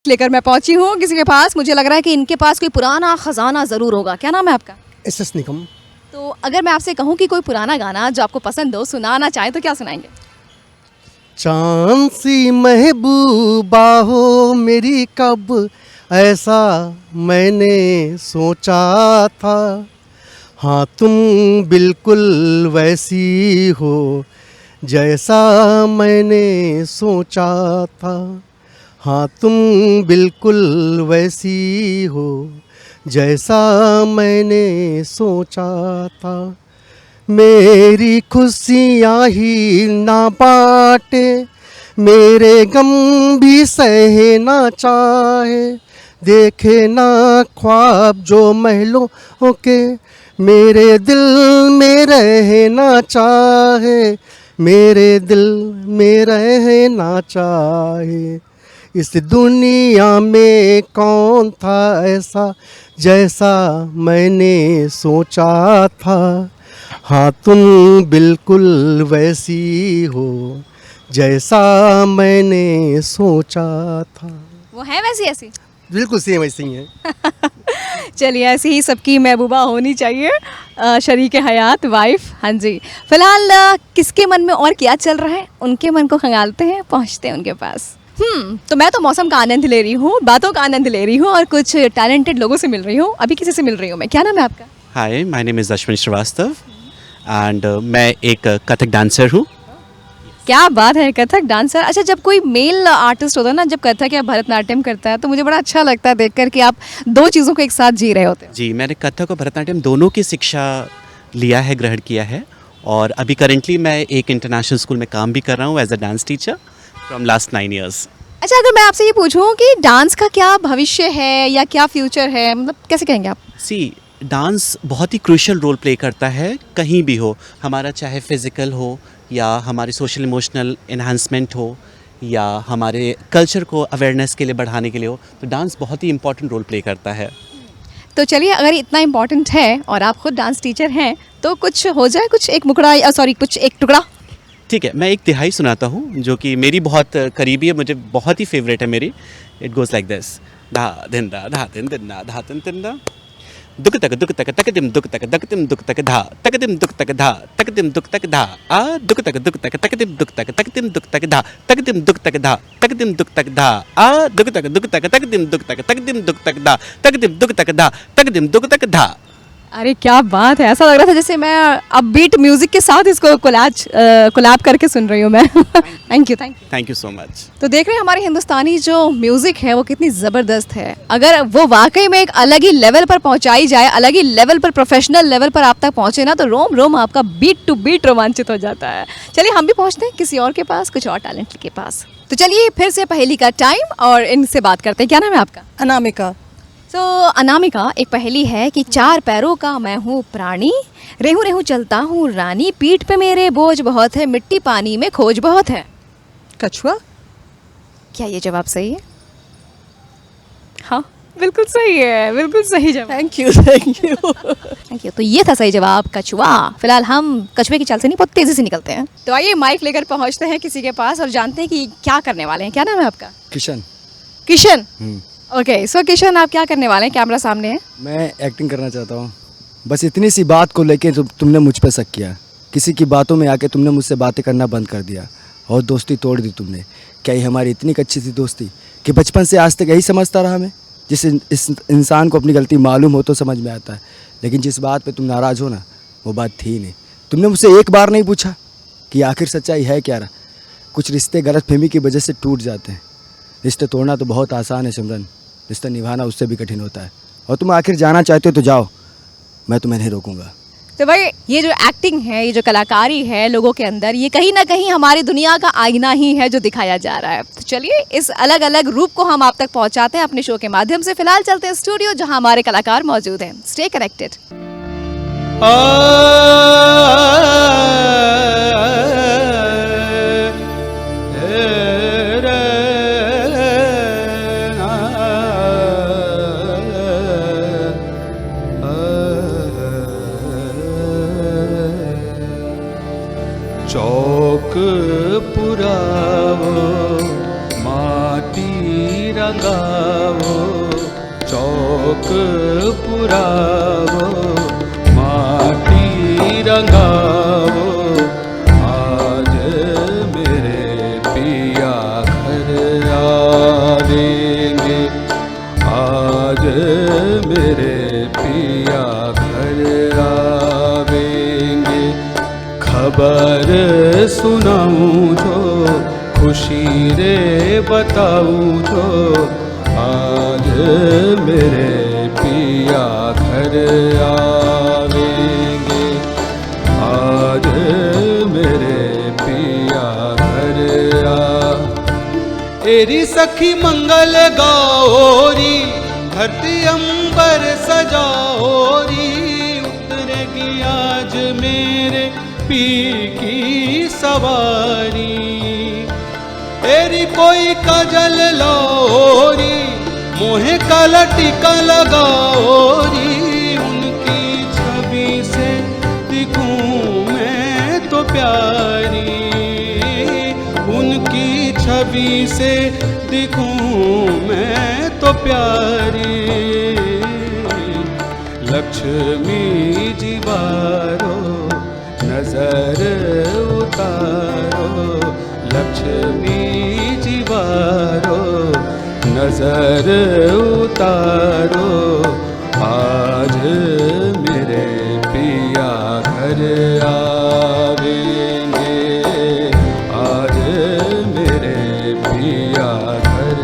Speaker 2: लेकर मैं पहुंची हूँ किसी के पास। मुझे लग रहा है कि इनके पास कोई पुराना खजाना ज़रूर होगा। क्या नाम है आपका?
Speaker 21: एस निकम।
Speaker 2: तो अगर मैं आपसे कहूँ कि कोई पुराना गाना जो आपको पसंद हो, सुनाना चाहे, तो क्या सुनाएंगे?
Speaker 21: चांद सी महबूबा हो मेरी, कब ऐसा मैंने सोचा था। हाँ तुम बिल्कुल वैसी हो जैसा मैंने सोचा था। हाँ तुम बिल्कुल वैसी हो जैसा मैंने सोचा था। मेरी खुशियाँ ही ना बाँटे, मेरे गम भी सहे ना चाहे। देखे ना ख्वाब जो महलों के, मेरे दिल में रहना चाहे। मेरे दिल में रहना चाहे। इस दुनिया में कौन था ऐसा जैसा मैंने सोचा था। हाँ तुम बिल्कुल वैसी हो जैसा मैंने सोचा था।
Speaker 2: वो है वैसी ऐसी?
Speaker 21: बिल्कुल सेम ऐसे ही है।
Speaker 2: चलिए, ऐसी ही सबकी महबूबा होनी चाहिए, शरीके हयात, वाइफ। हाँ जी, फिलहाल किसके मन में और क्या चल रहा है, उनके मन को खंगालते हैं, पहुँचते हैं उनके पास। तो मैं तो मौसम का आनंद ले रही हूँ, बातों का आनंद ले रही हूँ और कुछ टैलेंटेड लोगों से मिल रही हूँ। अभी किसी से मिल रही हूँ मैं। क्या नाम है आपका?
Speaker 22: Hi, my name is Ashwin Shrivastava and मैं एक कथक डांसर हूँ।
Speaker 2: क्या बात है, कथक डांसर। अच्छा, जब कोई मेल आर्टिस्ट होता है ना, जब कथक या भरतनाट्यम करता है, तो मुझे बड़ा अच्छा लगता है देखकर कि आप दो चीज़ों को एक साथ जी रहे होते हैं।
Speaker 22: जी, मैंने कथक और भरतनाट्यम दोनों की शिक्षा लिया है, ग्रहण किया है। और अभी करेंटली मैं एक इंटरनेशनल स्कूल में काम भी कर रहा हूँ as a dance teacher from last 9 years।
Speaker 2: अच्छा, अगर मैं आपसे ये पूछूं कि डांस का क्या भविष्य है या क्या फ्यूचर है, मतलब कैसे कहेंगे आप?
Speaker 22: सी, डांस बहुत ही क्रूशियल रोल प्ले करता है कहीं भी हो, हमारा चाहे फिज़िकल हो या हमारे सोशल इमोशनल एनहांसमेंट हो या हमारे कल्चर को अवेयरनेस के लिए बढ़ाने के लिए हो, तो डांस बहुत ही इंपॉर्टेंट रोल प्ले करता है।
Speaker 2: तो चलिए, अगर इतना इम्पोर्टेंट है और आप खुद डांस टीचर हैं, तो कुछ हो जाए, कुछ एक मुखड़ा कुछ एक टुकड़ा।
Speaker 22: ठीक है, मैं एक तिहाई सुनाता हूँ जो कि मेरी बहुत करीबी है, मुझे बहुत ही फेवरेट है मेरी। It goes like this. धा दिन दा धा दिन दिन ना धा दिन दिन दा दुक तक तक दिम दुक तक दिम दुक तक धा तक दिम दुक तक धा तक दिम दुक तक धा आ दुक तक तक दिम दुक तक दिम दुक तक धा तक दिम दुक तक धा तक दिम दुक तक धा आ दुक तक तक दिम दुक तक दिम दुक तक धा तक दिम दुक तक धा तक दिम दुक तक धा।
Speaker 2: अरे क्या बात है, ऐसा लग रहा था जैसे मैं अपबीट म्यूजिक के साथ इसको कोलैब करके सुन रही हूँ मैं।
Speaker 22: Thank you so much.
Speaker 2: तो देख रहे हैं हमारे हिंदुस्तानी जो म्यूजिक है वो कितनी ज़बरदस्त है। अगर वो वाकई में एक अलग ही लेवल पर पहुंचाई जाए, अलग ही लेवल पर, प्रोफेशनल लेवल पर आप तक पहुंचे ना, तो रोम रोम आपका बीट टू बीट रोमांचित हो जाता है। चलिए, हम भी पहुंचते हैं किसी और के पास, कुछ और टैलेंट के पास। तो चलिए फिर से पहेली का टाइम और इनसे बात करते हैं। क्या नाम है आपका?
Speaker 23: अनामिका।
Speaker 2: तो अनामिका, एक पहेली है कि 4 पैरों का मैं हूँ प्राणी, रेहू रेहू चलता हूँ रानी, पीठ पे मेरे बोझ बहुत है, मिट्टी पानी में खोज बहुत है।
Speaker 23: कछुआ।
Speaker 2: क्या ये जवाब सही है? हाँ, बिल्कुल सही है, बिल्कुल सही जवाब।
Speaker 23: Thank you thank you
Speaker 2: thank you. तो ये था सही जवाब, कछुआ। फिलहाल हम कछुए की चाल से नहीं, बहुत तेजी से निकलते हैं। तो आइए माइक लेकर पहुंचते हैं किसी के पास और जानते हैं कि क्या करने वाले हैं। क्या नाम है आपका?
Speaker 24: किशन।
Speaker 2: किशन, ओके। सो किशन, आप क्या करने वाले हैं? कैमरा सामने है।
Speaker 24: मैं एक्टिंग करना चाहता हूँ। बस इतनी सी बात को लेके तुमने मुझ पे शक किया, किसी की बातों में आके तुमने मुझसे बातें करना बंद कर दिया और दोस्ती तोड़ दी तुमने। क्या ये हमारी इतनी अच्छी थी दोस्ती कि बचपन से आज तक यही समझता रहा मैं? जिस इंसान को अपनी गलती मालूम हो तो समझ में आता है, लेकिन जिस बात पे तुम नाराज़ हो ना, वो बात थी नहीं। तुमने मुझसे एक बार नहीं पूछा कि आखिर सच्चाई है क्या रहा। कुछ रिश्ते गलतफहमी की वजह से टूट जाते हैं। रिश्ते तोड़ना तो बहुत आसान है सिमरन, रिश्ता निभाना उससे भी कठिन होता है। और तुम आखिर जाना चाहते हो तो जाओ, मैं तुम्हें नहीं रोकूंगा।
Speaker 2: तो भाई, ये जो एक्टिंग है, ये जो कलाकारी है लोगों के अंदर, ये कहीं ना कहीं हमारी दुनिया का आईना ही है जो दिखाया जा रहा है। तो चलिए, इस अलग अलग रूप को हम आप तक पहुंचाते हैं अपने शो के माध्यम से। फिलहाल चलते हैं स्टूडियो जहां हमारे कलाकार मौजूद हैं। Stay connected.
Speaker 25: चौक पुरावो माटी रंगा
Speaker 1: चौक पुरावो माटी रंगावो आज मेरे पिया घर आवेंगे आज मेरे पिया घर आवेंगे खबर सुनाऊं जो खुशी रे बताऊं जो आज मेरे पिया घर आवेंगे आज मेरे पिया घर एरी सखी मंगल गाओरी धरती अंबर सजाओरी उतरेगी आज मेरे पी की सवारी तेरी कोई काजल लाओरी मोहे काला टीका लगाओरी उनकी छवि से दिखूं मैं तो प्यारी उनकी छवि से दिखूं मैं तो प्यारी लक्ष्मी जी बारो नजर उतारो लक्ष्मी जी बारो नजर उतारो आज मेरे पिया घर आवेंगे आज मेरे पिया घर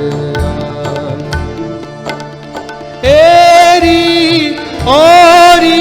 Speaker 1: एरी ओरी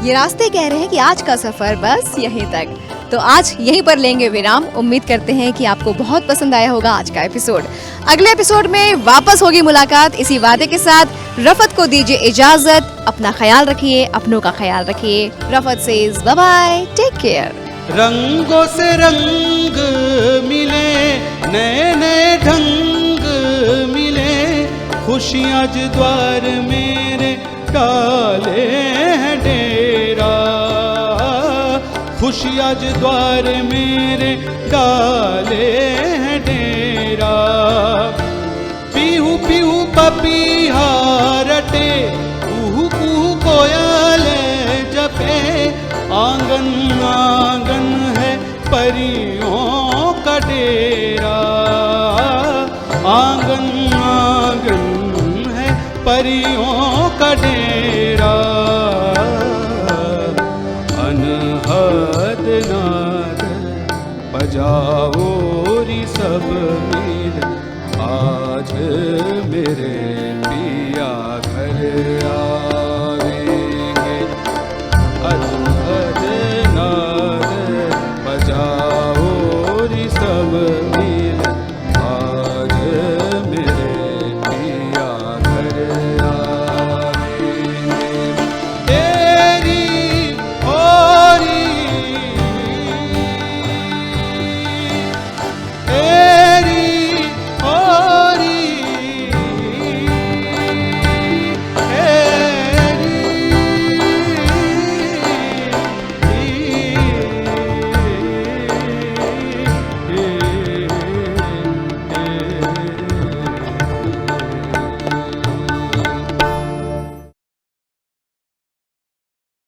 Speaker 2: ये रास्ते कह रहे हैं कि आज का सफर बस यहीं तक। तो आज यहीं पर लेंगे विराम। उम्मीद करते हैं कि आपको बहुत पसंद आया होगा आज का एपिसोड। अगले एपिसोड में वापस होगी मुलाकात इसी वादे के साथ। रफत को दीजिए इजाजत। अपना ख्याल रखिए, अपनों का ख्याल रखिए। Rafat says bye bye, take care.
Speaker 1: रंगों से रंग मिले नए नए ढंग मिले खुशियाँ आज द्वार मेरे डाले हैं डेरा खुशी आज द्वार मेरे डाले हैं डेरा पीहू पीहू पपीहा रटे कुहू कुहू कोयले जपे आंगन आंगन है परियों का डेरा आंगन आंगन है परियों का डेरा अनहद नाद बजाओ री सब मिल आज मेरे पिया घर आ